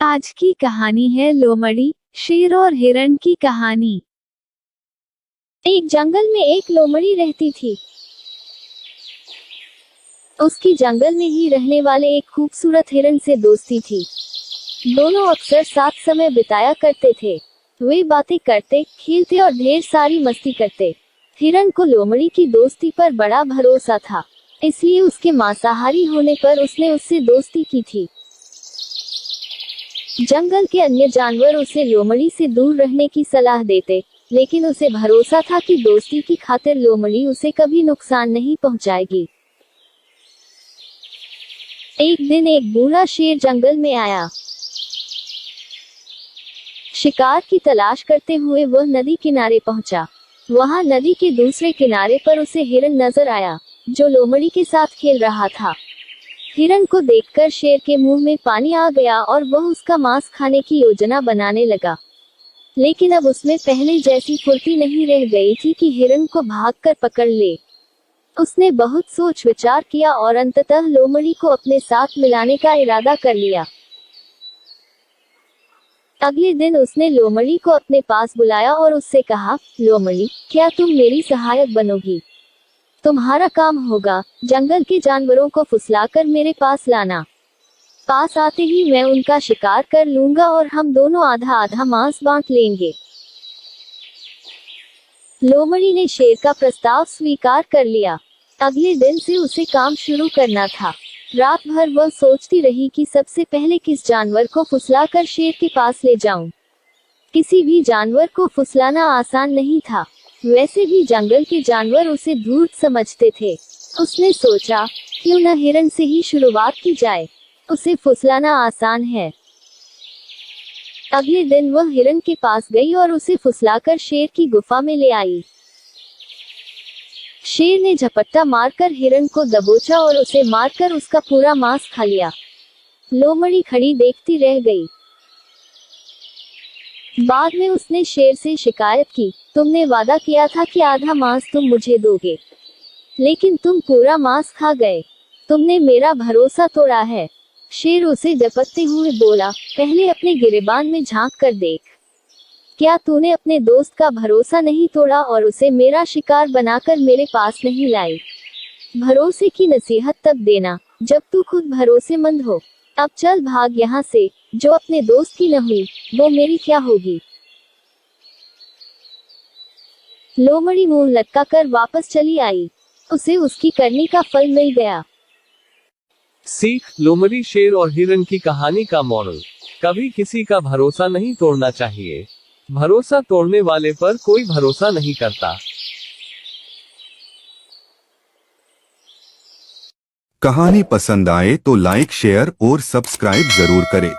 आज की कहानी है लोमड़ी, शेर और हिरण की कहानी। एक जंगल में एक लोमड़ी रहती थी। उसकी जंगल में ही रहने वाले एक खूबसूरत हिरण से दोस्ती थी। दोनों अक्सर साथ समय बिताया करते थे। वे बातें करते, खेलते और ढेर सारी मस्ती करते। हिरण को लोमड़ी की दोस्ती पर बड़ा भरोसा था, इसलिए उसके मांसाहारी होने पर उसने उससे दोस्ती की थी। जंगल के अन्य जानवर उसे लोमड़ी से दूर रहने की सलाह देते, लेकिन उसे भरोसा था कि दोस्ती की खातिर लोमड़ी उसे कभी नुकसान नहीं पहुंचाएगी। एक दिन एक बूढ़ा शेर जंगल में आया। शिकार की तलाश करते हुए वह नदी किनारे पहुंचा। वहां नदी के दूसरे किनारे पर उसे हिरण नजर आया, जो लोमड़ी के साथ खेल रहा था। हिरण को देखकर शेर के मुंह में पानी आ गया और वह उसका मांस खाने की योजना बनाने लगा। लेकिन अब उसमें पहले जैसी फुर्ती नहीं रह गई थी कि हिरण को भागकर पकड़ ले। उसने बहुत सोच विचार किया और अंततः लोमड़ी को अपने साथ मिलाने का इरादा कर लिया। अगले दिन उसने लोमड़ी को अपने पास बुलाया और उससे कहा, लोमड़ी, क्या तुम मेरी सहायक बनोगी? तुम्हारा काम होगा जंगल के जानवरों को फुसलाकर मेरे पास लाना। पास आते ही मैं उनका शिकार कर लूंगा और हम दोनों आधा आधा मांस बांट लेंगे। लोमड़ी ने शेर का प्रस्ताव स्वीकार कर लिया। अगले दिन से उसे काम शुरू करना था। रात भर वह सोचती रही कि सबसे पहले किस जानवर को फुसलाकर शेर के पास ले जाऊं। किसी भी जानवर को फुसलाना आसान नहीं था। वैसे भी जंगल के जानवर उसे धूर्त समझते थे। उसने सोचा, क्यों न हिरण से ही शुरुआत की जाए, उसे फुसलाना आसान है। अगले दिन वह हिरण के पास गई और उसे फुसलाकर शेर की गुफा में ले आई। शेर ने झपट्टा मारकर हिरण को दबोचा और उसे मारकर उसका पूरा मांस खा लिया। लोमड़ी खड़ी देखती रह गई। बाद में उसने शेर से शिकायत की, तुमने वादा किया था कि आधा मांस तुम मुझे दोगे, लेकिन तुम पूरा मांस खा गए। तुमने मेरा भरोसा तोड़ा है। शेर उसे डपकते हुए बोला, पहले अपने गिरेबान में झांक कर देख। क्या तूने अपने दोस्त का भरोसा नहीं तोड़ा और उसे मेरा शिकार बनाकर मेरे पास नहीं लाई? भरोसे की नसीहत तब देना जब तू खुद भरोसेमंद हो। अब चल भाग यहाँ से। जो अपने दोस्त की न हुई, वो मेरी क्या होगी? लोमड़ी मुंह लटकाकर वापस चली आई। उसे उसकी करनी का फल मिल गया। सीख, लोमड़ी, शेर और हिरण की कहानी का मॉरल, कभी किसी का भरोसा नहीं तोड़ना चाहिए। भरोसा तोड़ने वाले पर कोई भरोसा नहीं करता। कहानी पसंद आए तो लाइक, शेयर और सब्सक्राइब जरूर करें।